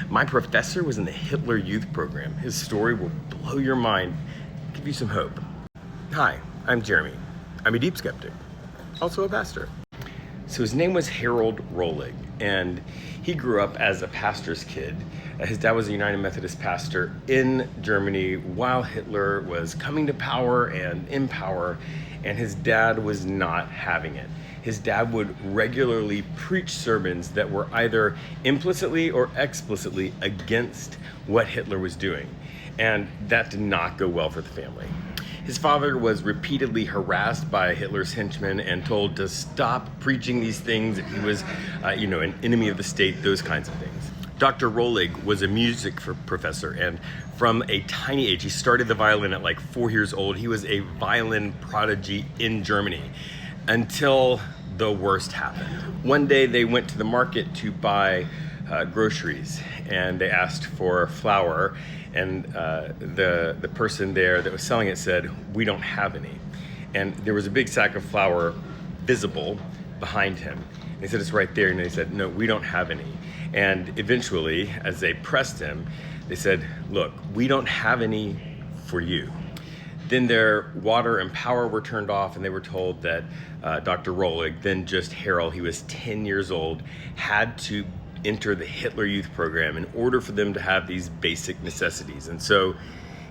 My professor was in the Hitler Youth Program. His story will blow your mind, give you some hope. Hi, I'm Jeremy. I'm a deep skeptic, also a pastor. So his name was Harold Rohlig, and he grew up as a pastor's kid. His dad was a United Methodist pastor in Germany while Hitler was coming to power and in power, and his dad was not having it. His dad would regularly preach sermons that were either implicitly or explicitly against what Hitler was doing, and that did not go well for the family. His father was repeatedly harassed by Hitler's henchmen and told to stop preaching these things, that he was, an enemy of the state, those kinds of things. Dr. Rohlig was a music professor, and from a tiny age, he started the violin at like 4 years old. He was a violin prodigy in Germany until the worst happened. One day they went to the market to buy groceries, and they asked for flour, and the person there that was selling it said, "We don't have any." And there was a big sack of flour visible behind him. And he said, "It's right there." And they said, "No, we don't have any." And eventually, as they pressed him, they said, "Look, we don't have any for you." Then their water and power were turned off, and they were told that Dr. Rohlig, then just Harold, he was 10 years old, had to enter the Hitler Youth Program in order for them to have these basic necessities. And so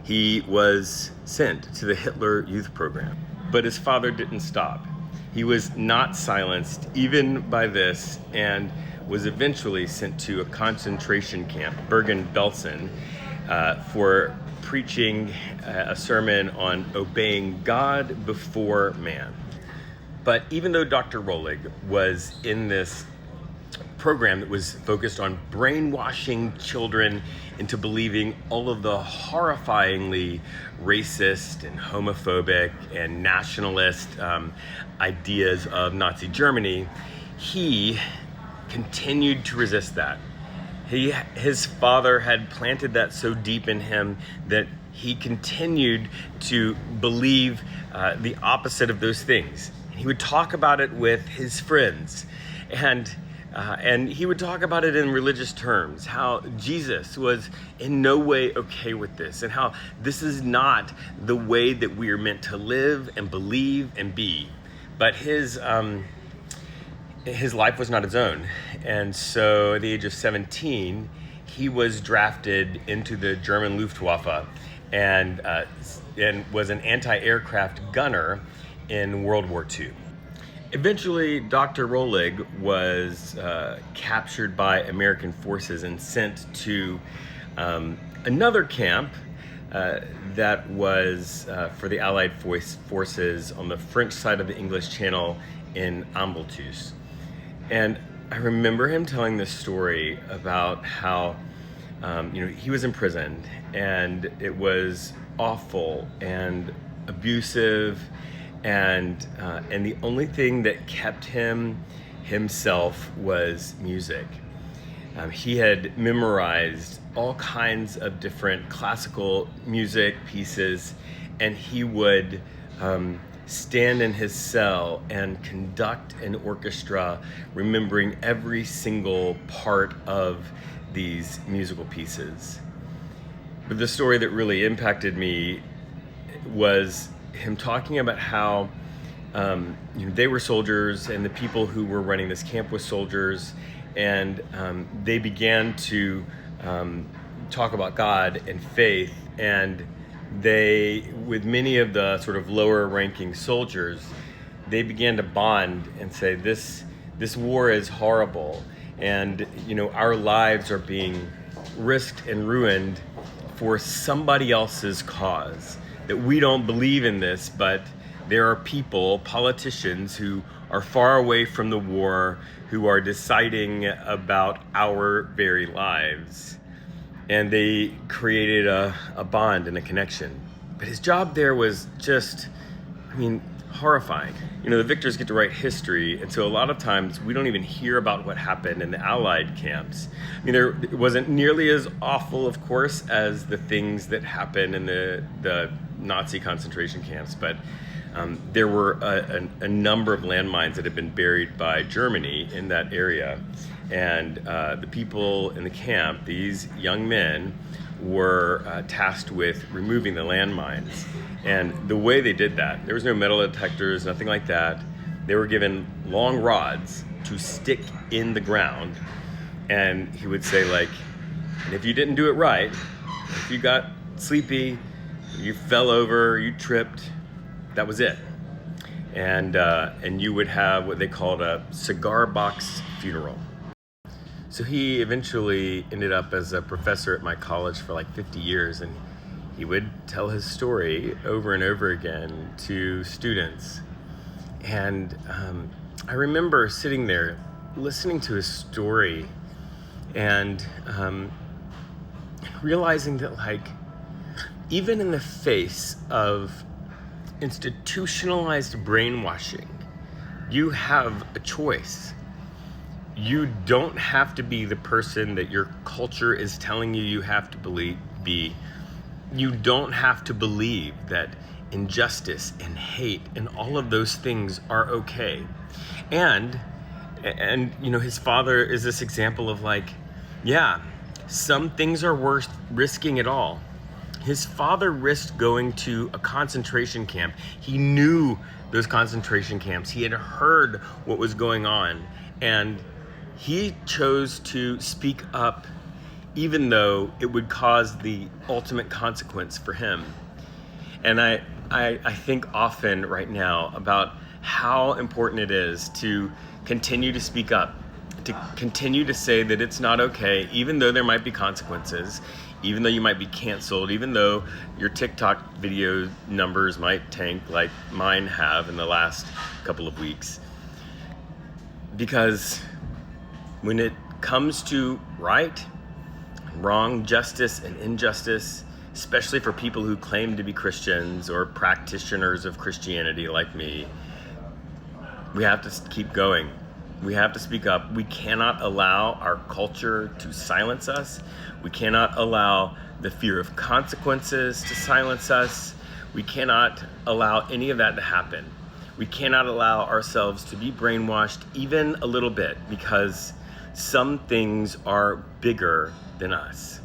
he was sent to the Hitler Youth Program. But his father didn't stop. He was not silenced even by this, and was eventually sent to a concentration camp, Bergen-Belsen, for preaching a sermon on obeying God before man. But even though Dr. Rohlig was in this program that was focused on brainwashing children into believing all of the horrifyingly racist and homophobic and nationalist ideas of Nazi Germany, he continued to resist that. His father had planted that so deep in him that he continued to believe the opposite of those things. He would talk about it with his friends, and he would talk about it in religious terms, how Jesus was in no way okay with this, and how this is not the way that we are meant to live and believe and be. But his life was not his own. And so at the age of 17, he was drafted into the German Luftwaffe and was an anti-aircraft gunner in World War II. Eventually, Dr. Rohlig was captured by American forces and sent to another camp that was for the Allied forces on the French side of the English Channel in Ambleteuse. And I remember him telling this story about how he was imprisoned, and it was awful and abusive, and the only thing that kept himself was music. He had memorized all kinds of different classical music pieces, and he would stand in his cell and conduct an orchestra, remembering every single part of these musical pieces. But the story that really impacted me was him talking about how they were soldiers, and the people who were running this camp was soldiers, and they began to talk about God and faith, and they, with many of the sort of lower ranking soldiers, they began to bond and say, this war is horrible, and our lives are being risked and ruined for somebody else's cause. That we don't believe in this, but there are people, politicians, who are far away from the war, who are deciding about our very lives. And they created a bond and a connection. But his job there was just, horrifying. The victors get to write history, and so a lot of times we don't even hear about what happened in the Allied camps. It wasn't nearly as awful, of course, as the things that happened in the Nazi concentration camps, but there were a number of landmines that had been buried by Germany in that area. And the people in the camp, these young men, were tasked with removing the landmines. And the way they did that, there was no metal detectors, nothing like that. They were given long rods to stick in the ground. And he would say, like, and if you didn't do it right, if you got sleepy, you fell over, you tripped, that was it. And you would have what they called a cigar box funeral. So he eventually ended up as a professor at my college for like 50 years, and he would tell his story over and over again to students. And I remember sitting there listening to his story and realizing that, like, even in the face of institutionalized brainwashing, you have a choice. You don't have to be the person that your culture is telling you have to be. You don't have to believe that injustice and hate and all of those things are okay. And you know, his father is this example of, like, yeah, some things are worth risking it all. His father risked going to a concentration camp. He knew those concentration camps. He had heard what was going on, and he chose to speak up even though it would cause the ultimate consequence for him. And I think often right now about how important it is to continue to speak up, to continue to say that it's not okay, even though there might be consequences, even though you might be canceled, even though your TikTok video numbers might tank like mine have in the last couple of weeks. Because when it comes to right, wrong, justice, and injustice, especially for people who claim to be Christians or practitioners of Christianity like me, we have to keep going. We have to speak up. We cannot allow our culture to silence us. We cannot allow the fear of consequences to silence us. We cannot allow any of that to happen. We cannot allow ourselves to be brainwashed even a little bit, because some things are bigger than us.